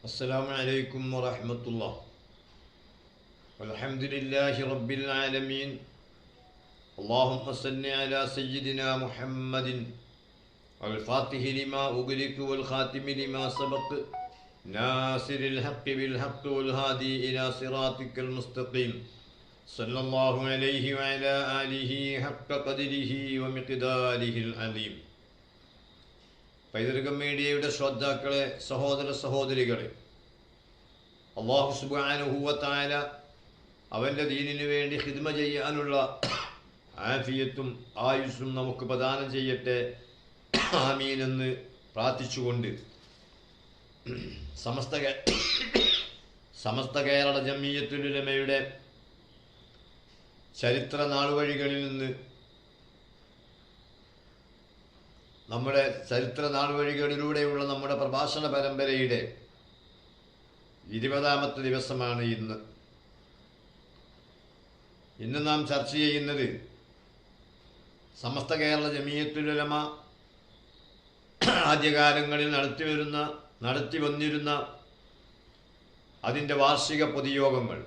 السلام عليكم ورحمة الله والحمد لله رب العالمين اللهم صل على سيدنا محمد الفاتح لما أغلق والخاتم لما سبق ناصر الحق بالحق والهادي إلى صراطك المستقيم صلى الله عليه وعلى آله حق قدره ومقداره العظيم. പൈതൃകം മീഡിയയുടെ ശ്രോതാക്കളെ, സഹോദര സഹോദരികളെ, അല്ലാഹു സുബ്ഹാനഹു വ തആല അവൻ്റെ ദീനിനു വേണ്ടി ഖിദ്മ ചെയ്യാനുള്ള ആഫിയത്തും ആയുസ്സും നമുക്ക് പ്രദാനം ചെയ്യട്ടെ, ആമീൻ എന്ന് പ്രാർത്ഥിച്ചുകൊണ്ട് സമസ്ത കേരള ജംഇയ്യത്തുൽ ഉലമയുടെ ചരിത്ര നാളുവഴികളിൽ നിന്ന് നമ്മുടെ ചരിത്ര നാളുവഴികളിലൂടെയുള്ള നമ്മുടെ പ്രഭാഷണ പരമ്പരയുടെ 20ാമത്തെ ദിവസമാണ് ഇന്ന്. നാം ചർച്ച ചെയ്യുന്നത് സമസ്ത കേരള ജംഇയ്യത്തുൽ ഉലമ ആദ്യകാലങ്ങളിൽ നടത്തി വന്നിരുന്ന അതിൻ്റെ വാർഷിക പൊതുയോഗങ്ങൾ,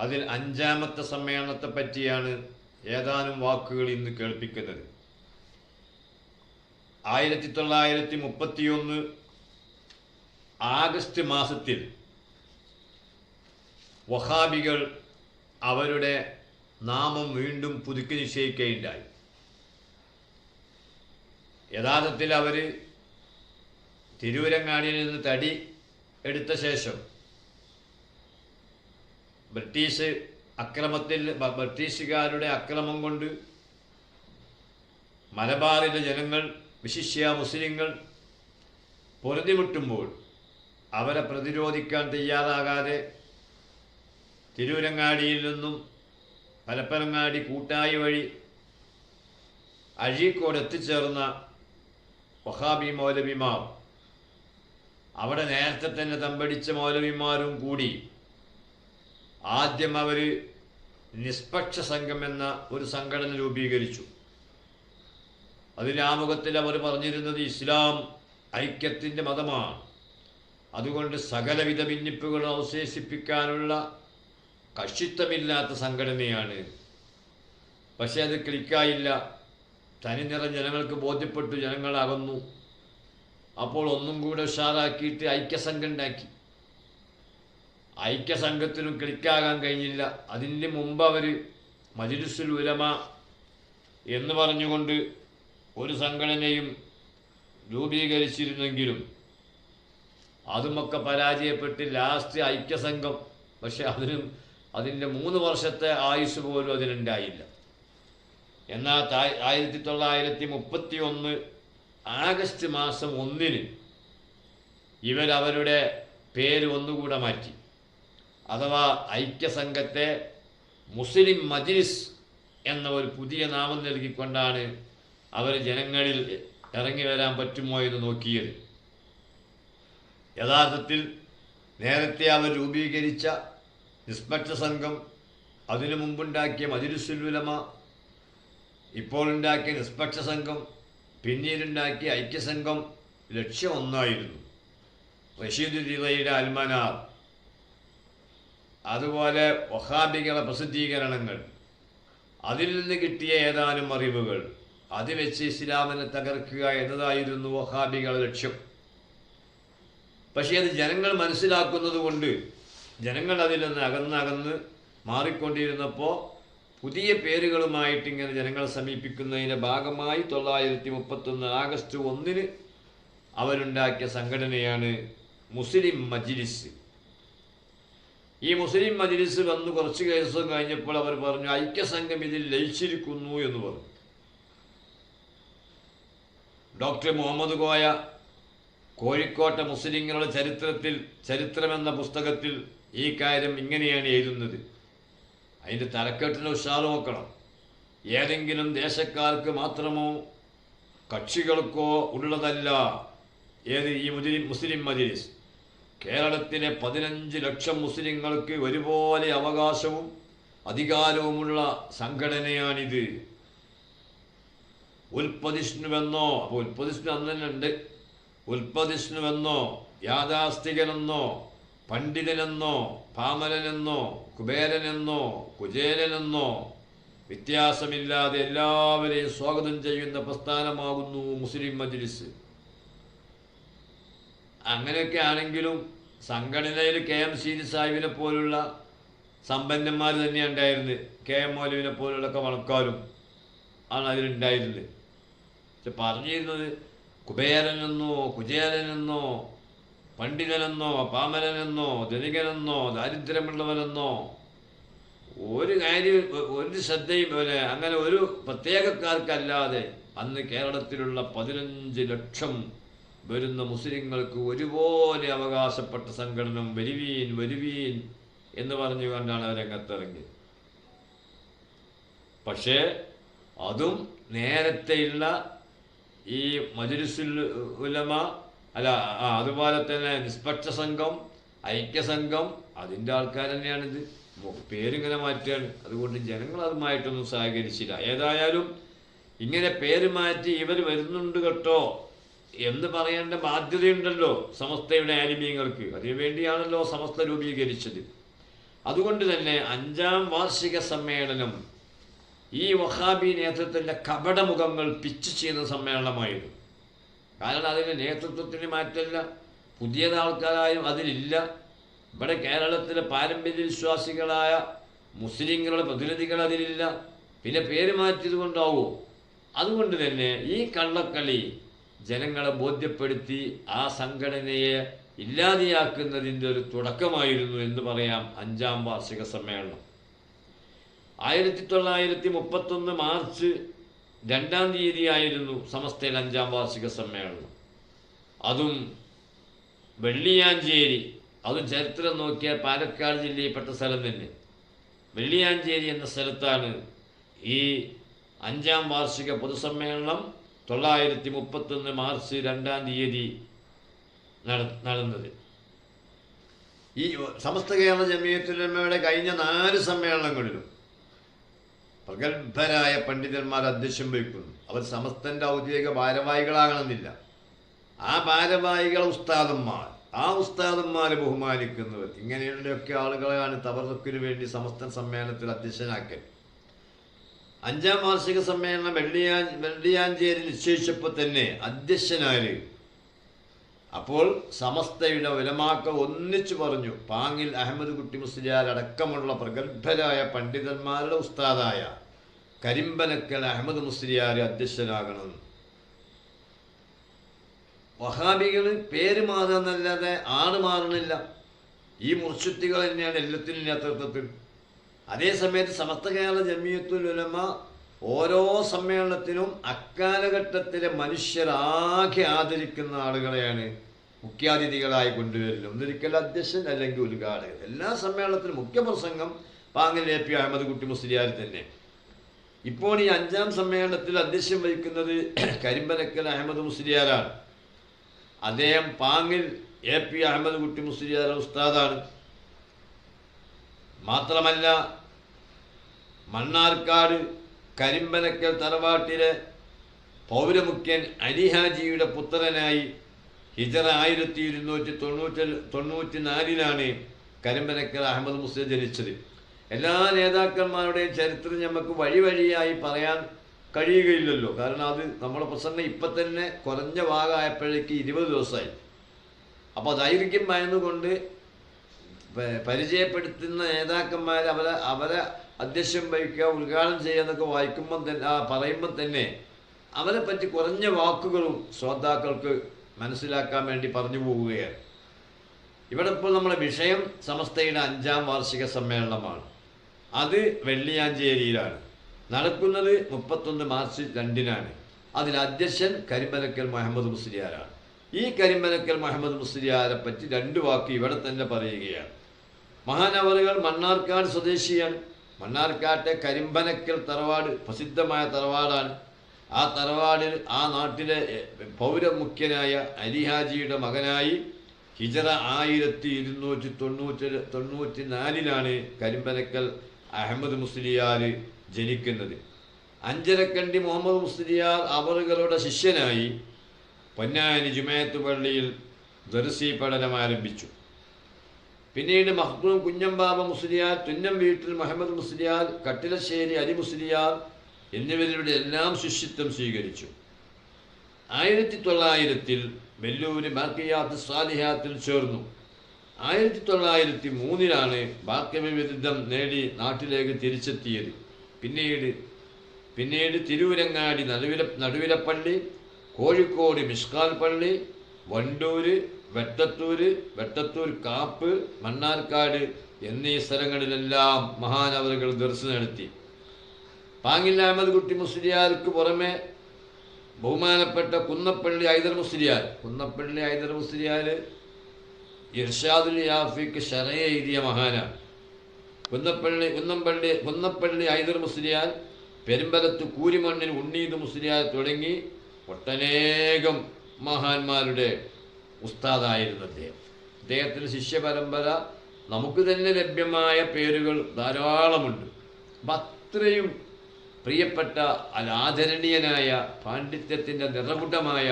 അതിൽ 5ാമത്തെ സമ്മേളനത്തെ പറ്റിയാണ് ഏതാനും വാക്കുകൾ ഇന്ന് കേൾപ്പിക്കുന്നത്. 1931 ആഗസ്റ്റ് മാസത്തിൽ വഹാബികൾ അവരുടെ നാമം വീണ്ടും പുതുക്കി നിശ്ചയിക്കുകയുണ്ടായി. യഥാർത്ഥത്തിൽ അവർ തിരൂരങ്ങാടിയിൽ നിന്ന് തടി എടുത്ത ശേഷം ബ്രിട്ടീഷുകാരുടെ അക്രമം കൊണ്ട് മലബാറിലെ ജനങ്ങൾ, വിശിഷ്യ മുസ്ലിങ്ങൾ പൊറുതിമുട്ടുമ്പോൾ അവരെ പ്രതിരോധിക്കാൻ തയ്യാറാകാതെ തിരൂരങ്ങാടിയിൽ നിന്നും പരപ്പനങ്ങാടി കൂട്ടായി വഴി അഴീക്കോട് എത്തിച്ചേർന്ന വഹാബി മൗലവിമാർ, അവിടെ നേരത്തെ തന്നെ തമ്പടിച്ച മൗലവിമാരും കൂടി ആദ്യം അവർ നിഷ്പക്ഷ സംഘം എന്ന ഒരു സംഘടന രൂപീകരിച്ചു. അതിൻ്റെ ആമുഖത്തിൽ അവർ പറഞ്ഞിരുന്നത് ഇസ്ലാം ഐക്യത്തിൻ്റെ മതമാണ്, അതുകൊണ്ട് സകലവിധ ഭിന്നിപ്പുകൾ അവശേഷിപ്പിക്കാനുള്ള കക്ഷിത്വമില്ലാത്ത സംഘടനയാണ്. പക്ഷേ അത് ക്ലിക്കായില്ല. തനിനിറം ജനങ്ങൾക്ക് ബോധ്യപ്പെട്ടു, ജനങ്ങൾ അകന്നു. അപ്പോൾ ഒന്നും കൂടെ ഉഷാറാക്കിയിട്ട് ഐക്യസംഘം ഉണ്ടാക്കി. ഐക്യസംഘത്തിനും ക്ലിക്കാകാൻ കഴിഞ്ഞില്ല. അതിൻ്റെ മുമ്പ് അവർ മജ്‌ലിസുൽ ഉലമ എന്ന് പറഞ്ഞുകൊണ്ട് ഒരു സംഘടനയും രൂപീകരിച്ചിരുന്നെങ്കിലും അതുമൊക്കെ പരാജയപ്പെട്ട് ലാസ്റ്റ് ഐക്യസംഘം, പക്ഷെ അതിൻ്റെ 3 വർഷത്തെ ആയുസ് പോലും അതിനുണ്ടായില്ല. എന്നാൽ 1931 ആഗസ്റ്റ് മാസം 1 ഇവരവരുടെ പേര് ഒന്നുകൂടെ മാറ്റി. അഥവാ ഐക്യസംഘത്തെ മുസ്ലിം മജ്‌ലിസ് എന്ന ഒരു പുതിയ നാമം നൽകിക്കൊണ്ടാണ് അവർ ജനങ്ങളിൽ ഇറങ്ങി വരാൻ പറ്റുമോ എന്ന് നോക്കിയത്. യഥാർത്ഥത്തിൽ നേരത്തെ അവർ രൂപീകരിച്ച നിഷ്പക്ഷ സംഘം, അതിനു മുമ്പുണ്ടാക്കിയ മജ്‌ലിസുൽ ഉലമ, ഇപ്പോൾ ഉണ്ടാക്കിയ നിഷ്പക്ഷ സംഘം, പിന്നീടുണ്ടാക്കിയ ഐക്യസംഘം ലക്ഷ്യം ഒന്നായിരുന്നു. റഷീദ് റിളയുടെ അൽമനാർ, അതുപോലെ വഹാബികളെ പ്രസിദ്ധീകരണങ്ങൾ, അതിൽ നിന്ന് കിട്ടിയ ഏതാനും അറിവുകൾ, അത് വെച്ച് ഇസ്ലാമിനെ തകർക്കുക എന്നതായിരുന്നു വഹാബികളുടെ ലക്ഷ്യം. പക്ഷേ അത് ജനങ്ങൾ മനസ്സിലാക്കുന്നത് കൊണ്ട് ജനങ്ങൾ അതിൽ നിന്ന് അകന്ന് മാറിക്കൊണ്ടിരുന്നപ്പോൾ പുതിയ പേരുകളുമായിട്ട് ഇങ്ങനെ ജനങ്ങളെ സമീപിക്കുന്നതിൻ്റെ ഭാഗമായി 1931 ആഗസ്റ്റ് 1 അവരുണ്ടാക്കിയ സംഘടനയാണ് മുസ്ലിം മജ്‌ലിസ്. ഈ മുസ്ലിം മജ്‌ലിസ് വന്ന് കുറച്ച് ദിവസം കഴിഞ്ഞപ്പോൾ അവർ പറഞ്ഞു, ഐക്യസംഘം ഇതിൽ ലയിച്ചിരിക്കുന്നു എന്ന് പറഞ്ഞു. ഡോക്ടർ മുഹമ്മദ് കോയ കോഴിക്കോട്ടെ മുസ്ലിങ്ങളുടെ ചരിത്രമെന്ന പുസ്തകത്തിൽ ഈ കാര്യം ഇങ്ങനെയാണ് എഴുതുന്നത്. അതിൻ്റെ തലക്കെട്ടിന് ഉഷാർ നോക്കണം. ഏതെങ്കിലും ദേശക്കാർക്ക് മാത്രമോ കക്ഷികൾക്കോ ഉള്ളതല്ല ഈ മുസ്ലിം മജ്‌ലിസ്. കേരളത്തിലെ 15 ലക്ഷം മുസ്ലിങ്ങൾക്ക് ഒരുപോലെ അവകാശവും അധികാരവുമുള്ള സംഘടനയാണിത്. ഉൽപ്പതിഷ്ണുവെന്നോ, അപ്പോൾ ഉൽപ്പതിഷ്ണു അന്ന് തന്നെ ഉണ്ട്, ഉൽപ്പതിഷ്ണുവെന്നോ യാഥാസ്ഥികനെന്നോ പണ്ഡിതനെന്നോ പാമരനെന്നോ കുബേരനെന്നോ കുചേലനെന്നോ വ്യത്യാസമില്ലാതെ എല്ലാവരെയും സ്വാഗതം ചെയ്യുന്ന പ്രസ്ഥാനമാകുന്നു മുസ്ലിം മജ്ലിസ്. അങ്ങനെയൊക്കെ ആണെങ്കിലും സംഘടനയിൽ KMC സാഹിബിനെ പോലുള്ള സമ്പന്നന്മാർ തന്നെയാണ് ഉണ്ടായിരുന്നത്. KM മൗലവിനെ പോലുള്ളൊക്കെ വളക്കാരും ആണ് അതിലുണ്ടായിരുന്നത്. പക്ഷെ പറഞ്ഞിരുന്നത് കുബേരനെന്നോ കുചേലനെന്നോ പണ്ഡിതനെന്നോ പാമരനെന്നോ ധനികനെന്നോ ദാരിദ്ര്യമുള്ളവനെന്നോ ഒരു കാര്യം ഒരു ശ്രദ്ധയും പോലെ അങ്ങനെ ഒരു പ്രത്യേകക്കാർക്കല്ലാതെ അന്ന് കേരളത്തിലുള്ള 15 ലക്ഷം വരുന്ന മുസ്ലിങ്ങൾക്ക് ഒരുപോലെ അവകാശപ്പെട്ട സംഘടന വരുവീൻ വരുവീൻ എന്ന് പറഞ്ഞുകൊണ്ടാണ് രംഗത്തിറങ്ങിയത്. പക്ഷേ അതും നേരത്തെയുള്ള ഈ മജ്ലിസുൽ ഉലമ അല്ല അതുപോലെ തന്നെ നിഷ്പക്ഷ സംഘം ഐക്യസംഘം അതിൻ്റെ ആൾക്കാർ തന്നെയാണിത്. പേരിങ്ങനെ മാറ്റുകയാണ്. അതുകൊണ്ട് ജനങ്ങൾ അതുമായിട്ടൊന്നും സഹകരിച്ചില്ല. ഏതായാലും ഇങ്ങനെ പേര് മാറ്റി ഇവർ വരുന്നുണ്ട് കേട്ടോ എന്ന് പറയേണ്ട ബാധ്യതയുണ്ടല്ലോ സമസ്തയുടെ ആലിമീങ്ങൾക്ക്. അതിനുവേണ്ടിയാണല്ലോ സമസ്ത രൂപീകരിച്ചത്. അതുകൊണ്ട് തന്നെ 5ാം വാർഷിക സമ്മേളനം ഈ വഹാബി നേതൃത്വത്തിൻ്റെ കപടമുഖങ്ങൾ പിച്ച് ചെയ്യുന്ന സമ്മേളനമായിരുന്നു. കാരണം അതിൻ്റെ നേതൃത്വത്തിന് മാറ്റമില്ല, പുതിയത് ആൾക്കാരായും അതിലില്ല. ഇവിടെ കേരളത്തിലെ പാരമ്പര്യ വിശ്വാസികളായ മുസ്ലിങ്ങളുടെ പ്രതിനിധികൾ അതിലില്ല. പിന്നെ പേര് മാറ്റിയത് കൊണ്ടാവോ? അതുകൊണ്ട് തന്നെ ഈ കള്ളക്കളി ജനങ്ങളെ ബോധ്യപ്പെടുത്തി ആ സംഘടനയെ ഇല്ലാതെയാക്കുന്നതിൻ്റെ ഒരു തുടക്കമായിരുന്നു എന്ന് പറയാം 5ാം വാർഷിക സമ്മേളനം. 1931 മാർച്ച് 2-ാം തീയതിയായിരുന്നു സമസ്തയിൽ 5ാം വാർഷിക സമ്മേളനം. അതും വെള്ളിയാഞ്ചേരി, അതും ചരിത്രം നോക്കിയാൽ പാലക്കാട് ജില്ലയിൽപ്പെട്ട സ്ഥലം തന്നെ. വെള്ളിയാഞ്ചേരി എന്ന സ്ഥലത്താണ് ഈ 5ാം വാർഷിക പൊതുസമ്മേളനം 1931 മാർച്ച് 2-ാം തീയതി നടന്നത്. ഈ സമസ്ത കേരള ജമിയത്തുൽ ഉലമയുടെ കഴിഞ്ഞ 4 സമ്മേളനങ്ങളിലും പ്രഗത്ഭരായ പണ്ഡിതന്മാർ അധ്യക്ഷം വഹിക്കുന്നു. അവർ സമസ്തൻ്റെ ഔദ്യോഗിക ഭാരവാഹികളാകണമെന്നില്ല. ആ ഭാരവാഹികൾ ഉസ്താദന്മാർ, ആ ഉസ്താദന്മാരെ ബഹുമാനിക്കുന്നവർ, ഇങ്ങനെയുള്ളൊക്കെ ആളുകളെയാണ് തബറുക്കിന് വേണ്ടി സമസ്ത സമ്മേളനത്തിൽ അധ്യക്ഷനാക്കൽ. 5ാം വാർഷിക സമ്മേളനം വെള്ളിയാഞ്ചേരി നിശ്ചയിച്ചപ്പോൾ തന്നെ അധ്യക്ഷനായി. അപ്പോൾ സമസ്തയുടെ ഉലമാക്കൾ ഒന്നിച്ചു പറഞ്ഞു, പാങ്ങിൽ അഹമ്മദ് കുട്ടി മുസ്ലിയാർ അടക്കമുള്ള പ്രഗത്ഭരായ പണ്ഡിതന്മാരുടെ ഉസ്താദായ കരിമ്പനക്കൽ അഹമ്മദ് മുസ്ലിയാർ അധ്യക്ഷനാകണം. വഹാബികൾ പേര് മാറുന്നല്ലാതെ ആള് മാറണില്ല. ഈ മുർശിദുകൾ തന്നെയാണ് എല്ലാത്തിനും നേതൃത്വത്തിൽ. അതേസമയത്ത് സമസ്ത കേരള ജമിയത്തുൽ ഉലമ ഓരോ സമ്മേളനത്തിനും അക്കാലഘട്ടത്തിലെ മനുഷ്യരാകെ ആദരിക്കുന്ന ആളുകളെയാണ് മുഖ്യാതിഥികളായി കൊണ്ടുവരുന്നത്. ഒന്നിരിക്കൽ അധ്യക്ഷൻ അല്ലെങ്കിൽ ഉദ്ഘാടകൻ. എല്ലാ സമ്മേളനത്തിലും മുഖ്യപ്രസംഗം പാങ്ങിൽ AP അഹമ്മദ് കുട്ടി മുസ്ലിയാർ തന്നെ. ഇപ്പോൾ ഈ 5ാം സമ്മേളനത്തിൽ അധ്യക്ഷം വഹിക്കുന്നത് കരിമ്പനക്കൽ അഹമ്മദ് മുസ്ലിയാരാണ്. അദ്ദേഹം പാങ്ങിൽ AP അഹമ്മദ് കുട്ടി മുസ്ലിയാർ ഉസ്താദാണ്. മാത്രമല്ല മണ്ണാർക്കാട് കരിമ്പനക്കൽ തറവാട്ടിലെ പൗരമുഖ്യൻ അലിഹാജിയുടെ പുത്രനായി ഹിജറ 1294 കരിമ്പനക്കൽ അഹമ്മദ് മുസ്ലിയാർ ജനിച്ചത്. എല്ലാ നേതാക്കന്മാരുടെയും ചരിത്രം നമുക്ക് വഴിയായി പറയാൻ കഴിയുകയില്ലല്ലോ. കാരണം അത് നമ്മുടെ പ്രസംഗം ഇപ്പം തന്നെ കുറഞ്ഞ ഭാഗമായപ്പോഴേക്ക് 20 ദിവസമായി. അപ്പോൾ ദൈർഘ്യം ഭയന്നുകൊണ്ട് പരിചയപ്പെടുത്തുന്ന നേതാക്കന്മാർ അവരെ അധ്യക്ഷം വഹിക്കുക, ഉദ്ഘാടനം ചെയ്യുക എന്നൊക്കെ വായിക്കുമ്പം തന്നെ പറയുമ്പം തന്നെ അവരെ പറ്റി കുറഞ്ഞ വാക്കുകളും ശ്രോതാക്കൾക്ക് മനസ്സിലാക്കാൻ വേണ്ടി പറഞ്ഞു പോവുകയാണ്. ഇവിടെ ഇപ്പോൾ നമ്മുടെ വിഷയം സമസ്തയുടെ 5ാം വാർഷിക സമ്മേളനമാണ്. അത് വെള്ളിയാഞ്ചേരിയിലാണ് നടക്കുന്നത്. 31 മാർച്ച് 2-നാണ്. അതിൽ അധ്യക്ഷൻ കരിമ്പനക്കൽ മുഹമ്മദ് മുസ്ലിയാരാണ്. ഈ കരിമ്പനക്കൽ മുഹമ്മദ് മുസ്ലിയാരെ പറ്റി 2 വാക്ക് ഇവിടെ തന്നെ പറയുകയാണ്. മഹാനവറുകൾ മണ്ണാർക്കാട് സ്വദേശിയാണ്. മണ്ണാർക്കാട്ടെ കരിമ്പനക്കൽ തറവാട് പ്രസിദ്ധമായ തറവാടാണ്. ആ തറവാടിൽ ആ നാട്ടിലെ പൗരമുഖ്യനായ അലിഹാജിയുടെ മകനായി ഹിജറ 1294 കരിമ്പനക്കൽ അഹമ്മദ് മുസ്ലിയാർ ജനിക്കുന്നത്. അഞ്ചരക്കണ്ടി മുഹമ്മദ് മുസ്ലിയാർ അവറുകളുടെ ശിഷ്യനായി പൊന്നാനി ജുമഅത്ത് പള്ളിയിൽ ദർസി പഠനം ആരംഭിച്ചു. പിന്നീട് മഖ്ദൂം കുഞ്ഞമ്പാബ മുസ്ലിയാർ, തുന്നം വീട്ടിൽ മുഹമ്മദ് മുസ്ലിയാർ, കട്ടിലശ്ശേരി അലി മുസ്ലിയാർ എന്നിവരുടെ എല്ലാം ശിഷ്യത്വം സ്വീകരിച്ചു. 1900 വെല്ലൂര് ബാക്കിയാത്ത് സാലിഹാത്തിൽ ചേർന്നു. 1903 ബാക്കിയ ബിരുദം നേടി നാട്ടിലേക്ക് തിരിച്ചെത്തിയത്. പിന്നീട് തിരൂരങ്ങാടി നടുവിലപ്പള്ളി, കോഴിക്കോട് മിഷ്കാൽ പള്ളി, വണ്ടൂര്, വെട്ടത്തൂർ കാപ്പ്, മണ്ണാർക്കാട് എന്നീ സ്ഥലങ്ങളിലെല്ലാം മഹാനവറുകൾ ദർസ് നടത്തി. പാങ്ങിൽ അഹമ്മദ് കുട്ടി മുസ്ലിയാർക്ക് പുറമെ ബഹുമാനപ്പെട്ട കുന്നപ്പള്ളി ഹൈദർ മുസ്ലിയാർ ഇർഷാദുൽ യാഫിക്ക് ശറയ എഴുതിയ മഹാനാണ്. കുന്നപ്പള്ളി ഹൈദർ മുസ്ലിയാർ, പെരുമ്പലത്ത് കൂരിമണ്ണിൽ ഉണ്ണീദ് മുസ്ലിയാർ തുടങ്ങി ഒട്ടനേകം മഹാന്മാരുടെ ഉസ്താദായിരുന്നു അദ്ദേഹം. അദ്ദേഹത്തിൻ്റെ ശിഷ്യപരമ്പര നമുക്ക് തന്നെ ലഭ്യമായ പേരുകൾ ധാരാളമുണ്ട്. അപ്പം അത്രയും പ്രിയപ്പെട്ട ആദരണീയനായ പാണ്ഡിത്യത്തിൻ്റെ നിറകുടമായ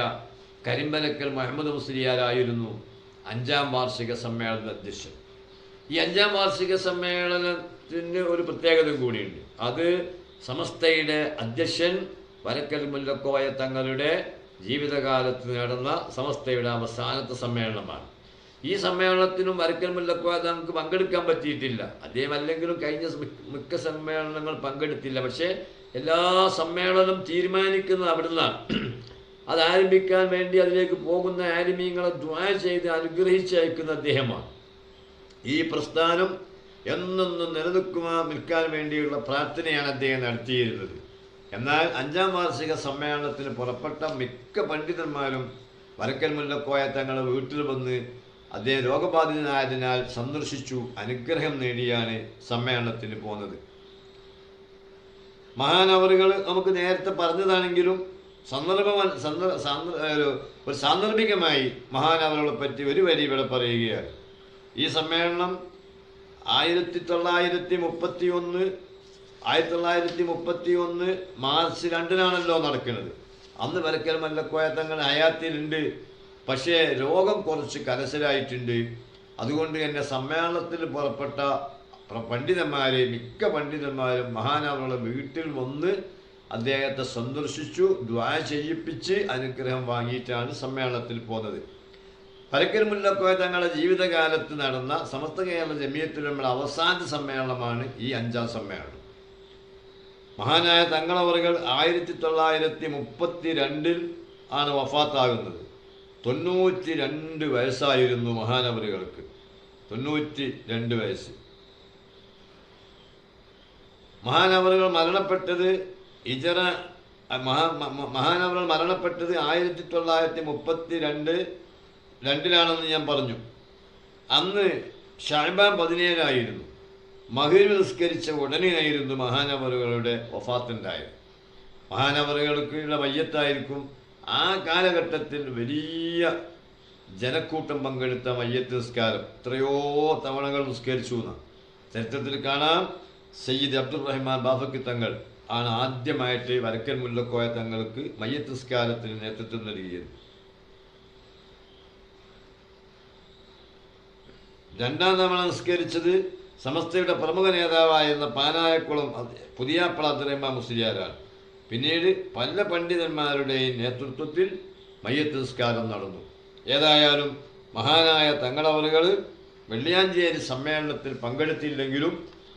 കരിമ്പലക്കൽ മുഹമ്മദ് മുസ്ലിയാരായിരുന്നു 5ാം വാർഷിക സമ്മേളന അധ്യക്ഷൻ. ഈ 5ാം വാർഷിക സമ്മേളനത്തിന് ഒരു പ്രത്യേകത കൂടിയുണ്ട്. അത് സമസ്തയുടെ അധ്യക്ഷൻ വരക്കൽ മുല്ലക്കോയ തങ്ങളുടെ ജീവിതകാലത്ത് നടന്ന സമസ്തയുടെ അവസാനത്തെ സമ്മേളനമാണ്. ഈ സമ്മേളനത്തിനും വരക്കൽ മുല്ലക്കോയ തങ്ങൾക്ക് പങ്കെടുക്കാൻ പറ്റിയിട്ടില്ല. അദ്ദേഹം അല്ലെങ്കിലും കഴിഞ്ഞ മിക്ക സമ്മേളനങ്ങൾ പങ്കെടുത്തില്ല. പക്ഷേ എല്ലാ സമ്മേളനം തീരുമാനിക്കുന്നത് അവിടുന്നാണ്. അതാരംഭിക്കാൻ വേണ്ടി അതിലേക്ക് പോകുന്ന ആലിമീങ്ങളെ ദുആ ചെയ്ത് അനുഗ്രഹിച്ചയക്കുന്ന അദ്ദേഹമാണ്. ഈ പ്രസ്ഥാനം എന്നെന്നും നിൽക്കാൻ വേണ്ടിയുള്ള പ്രാർത്ഥനയാണ് അദ്ദേഹം നടത്തിയിരുന്നത്. എന്നാൽ 5ാം വാർഷിക സമ്മേളനത്തിന് പുറപ്പെട്ട മിക്ക പണ്ഡിതന്മാരും വരക്കൽ മുല്ലക്കോയ തങ്ങളുടെ വീട്ടിൽ വന്ന് അദ്ദേഹം രോഗബാധിതനായതിനാൽ സന്ദർശിച്ചു അനുഗ്രഹം നേടിയാണ് സമ്മേളനത്തിന് പോകുന്നത്. മഹാനവറുകൾ നമുക്ക് നേരത്തെ പറഞ്ഞതാണെങ്കിലും ഒരു സാന്ദർഭികമായി മഹാനവറുകളെ പറ്റി ഒരു വരി ഇവിടെ പറയുകയാണ്. ഈ സമ്മേളനം 1931 മാർച്ച് 2 നടക്കുന്നത്. അന്ന് വരക്കൽ മുല്ലക്കോയ തങ്ങൾ ഹയാത്തിലുണ്ട്. പക്ഷേ രോഗം കുറച്ച് കരശലായിട്ടുണ്ട്. അതുകൊണ്ട് തന്നെ സമ്മേളനത്തിൽ പുറപ്പെട്ട മിക്ക പണ്ഡിതന്മാരും മഹാനവറുകളുടെ വീട്ടിൽ വന്ന് അദ്ദേഹത്തെ സന്ദർശിച്ചു, ദുആ ചെയ്യിപ്പിച്ച് അനുഗ്രഹം വാങ്ങിയിട്ടാണ് സമ്മേളനത്തിൽ പോകുന്നത്. വരക്കൽ മുല്ലക്കോയ തങ്ങളുടെ ജീവിതകാലത്ത് നടന്ന സമസ്ത കേരള ജമിയത്തുലമയുടെ അവസാന സമ്മേളനമാണ് ഈ 5ാം സമ്മേളനം. മഹാനായ തങ്ങളവറുകൾ 1932 വഫാത്താകുന്നത്. 92 വയസ്സായിരുന്നു മഹാനവറുകൾക്ക്. 92 വയസ്സ്. മഹാനവറുകൾ മരണപ്പെട്ടത് 1932 ഞാൻ പറഞ്ഞു. അന്ന് ശഅബാൻ 17 മഗ്‌രിബ് നിസ്കരിച്ച ഉടനെയായിരുന്നു മഹാനവറുകളുടെ വഫാത്തുണ്ടായത്. മഹാനവറുകൾക്കുള്ള മയ്യത്തായിരിക്കും. ആ കാലഘട്ടത്തിൽ വലിയ ജനക്കൂട്ടം പങ്കെടുത്ത മയ്യത്ത് നിസ്കാരം എത്രയോ തവണകൾ നിസ്കരിച്ചു എന്നാണ് ചരിത്രത്തിൽ കാണാം. സയ്യിദ് അബ്ദുറഹ്മാൻ ബാഫക്കി തങ്ങൾ ആണ് ആദ്യമായിട്ട് വരക്കൽ മുല്ലക്കോയ തങ്ങൾക്ക് മയ്യത്ത് നിസ്കാരത്തിന് നേതൃത്വം നൽകിയത്. 2ാം തവണ നിസ്കരിച്ചത് സമസ്തയുടെ പ്രമുഖ നേതാവായിരുന്ന പാനായക്കുളം പുതിയാപ്പള അബ്ദുറഹ്മാൻ മുസ്ലിയാരാണ്. പിന്നീട് പല പണ്ഡിതന്മാരുടെയും നേതൃത്വത്തിൽ മയ്യത്ത് നിസ്കാരം നടന്നു. ഏതായാലും മഹാനായ തങ്ങളവറുകൾ വെള്ളിയാഞ്ചേരി സമ്മേളനത്തിൽ പങ്കെടുത്തില്ലെങ്കിലും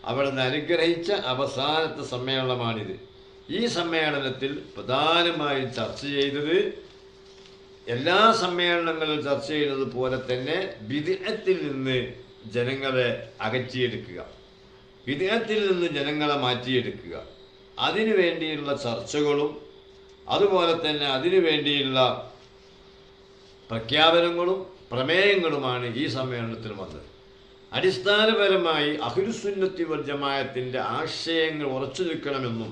അവിടുന്ന് അനുഗ്രഹിച്ച അവസാനത്തെ സമ്മേളനമാണിത്. ഈ സമ്മേളനത്തിൽ പ്രധാനമായും ചർച്ച ചെയ്തത് എല്ലാ സമ്മേളനങ്ങളിലും ചർച്ച ചെയ്യുന്നത് പോലെ തന്നെ ബിദ്അത്തിൽ നിന്ന് ജനങ്ങളെ അകറ്റിയെടുക്കുക, ബിദ്അത്തിൽ നിന്ന് ജനങ്ങളെ മാറ്റിയെടുക്കുക, അതിനു വേണ്ടിയുള്ള ചർച്ചകളും അതുപോലെ തന്നെ അതിനു വേണ്ടിയുള്ള പ്രഖ്യാപനങ്ങളും പ്രമേയങ്ങളുമാണ് ഈ സമ്മേളനത്തിൽ വന്നത്. അടിസ്ഥാനപരമായി അഹ്ലുസുന്നത്തി വൽ ജമാഅത്തിന്റെ ആശയങ്ങൾ ഉറച്ചു നിൽക്കണമെന്നും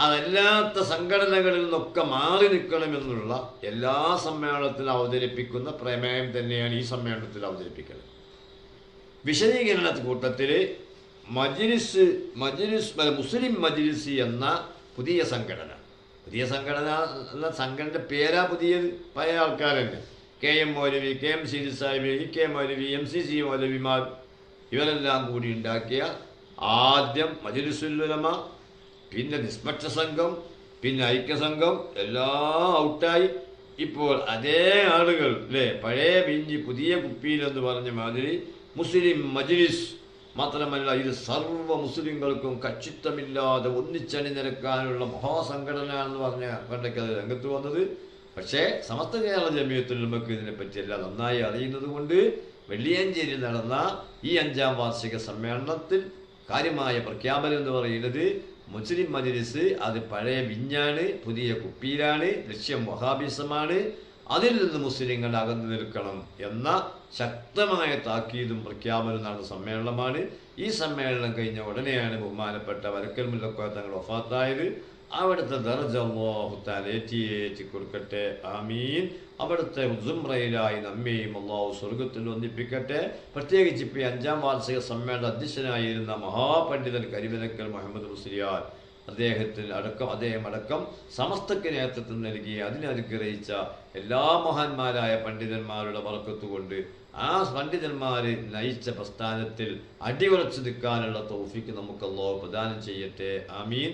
അതല്ലാത്ത സംഘടനകളിൽ നിന്നൊക്കെ മാറി നിൽക്കണമെന്നുള്ള എല്ലാ സമ്മേളനത്തിലും അവതരിപ്പിക്കുന്ന പ്രമേയം തന്നെയാണ് ഈ സമ്മേളനത്തിൽ അവതരിപ്പിക്കുന്നത്. വിശദീകരണ കൂട്ടത്തിൽ മുസ്ലിം മജ്ലിസ് എന്ന പുതിയ സംഘടന എന്ന സംഘടനയുടെ പേരാ പുതിയത്, പഴയ ആൾക്കാർ തന്നെ KM മൗലവി, KM സീദി സാഹിബ്, EK മൗലവി, MCC മൗലവിമാർ ഇവരെല്ലാം കൂടി ഉണ്ടാക്കിയ ആദ്യം മജ്‌ലിസുൽ ഉലമ, പിന്നെ നിഷ്പക്ഷ സംഘം, പിന്നെ ഐക്യസംഘം എല്ലാം ഔട്ടായി. ഇപ്പോൾ അതേ ആളുകൾ അല്ലേ, പഴയ പിഞ്ചി പുതിയ കുപ്പിയിലെന്ന് പറഞ്ഞ മാതിരി മുസ്ലിം മജ്‌ലിസ് മാത്രമല്ല, ഇത് സർവ്വ മുസ്ലിങ്ങൾക്കും കക്ഷിത്വമില്ലാതെ ഒന്നിച്ചണിനിരക്കാനുള്ള മഹാസംഘടന എന്ന് പറഞ്ഞ പണ്ടൊക്കെ അത് രംഗത്ത് വന്നത്. പക്ഷേ സമസ്ത കേരള ജമിയത്തുൽ ഉലമക്ക് ഇതിനെപ്പറ്റി എല്ലാം നന്നായി അറിയുന്നത് കൊണ്ട് വെള്ളിയഞ്ചേരിയിൽ നടന്ന ഈ 5ാം വാർഷിക സമ്മേളനത്തിൽ കാര്യമായ പ്രഖ്യാപനം എന്ന് പറയുന്നത് മുസ്ലിം മജ്‌ലിസ് അത് പഴയ വിഞ്ഞാണ്, പുതിയ കുപ്പിയിലാണ്, ലക്ഷ്യം വഹാബിസമാണ്, അതിൽ നിന്ന് മുസ്ലിങ്ങൾ അകന്നു നിൽക്കണം എന്ന ശക്തമായ താക്കീതും പ്രഖ്യാപനം നടന്ന സമ്മേളനമാണ്. ഈ സമ്മേളനം കഴിഞ്ഞ ഉടനെയാണ് ബഹുമാനപ്പെട്ട വരക്കൽ മുല്ലക്കോയ തങ്ങൾ വഫാത്തായത്. അവിടുത്തെ ദർജ അല്ലാഹു തആല ഏറ്റി കൊടുക്കട്ടെ, ആമീൻ. അവിടുത്തെ സുംറയിലായി നമ്മെയും അല്ലാഹു സ്വർഗത്തിൽ ഒന്നിപ്പിക്കട്ടെ. പ്രത്യേകിച്ച് ഇപ്പോൾ 5ാം വാർഷിക സമ്മേളന അധ്യക്ഷനായിരുന്ന മഹാപണ്ഡിതൻ കരിവനക്കൽ മുഹമ്മദ് മുസ്ലിയാർ അദ്ദേഹം അടക്കം സമസ്തക്ക് നേതൃത്വം നൽകി അതിനനുഗ്രഹിച്ച എല്ലാ മഹാന്മാരായ പണ്ഡിതന്മാരുടെ ബർക്കത്ത് കൊണ്ട് ആ പണ്ഡിതന്മാർ നയിച്ച പ്രസ്ഥാനത്തിൽ അടിയുറച്ചു നിൽക്കാനുള്ള തൗഫീഖ് നമുക്ക് അല്ലാഹു പ്രദാനം ചെയ്യട്ടെ, ആമീൻ.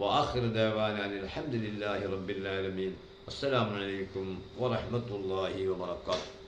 വആഖിറു ദഅവാനാ അൽഹംദുലില്ലാഹി റബ്ബിൽ ആലമീൻ. അസ്സലാമു അലൈക്കും വറഹ്മത്തുള്ളാഹി വബറകാതുഹു.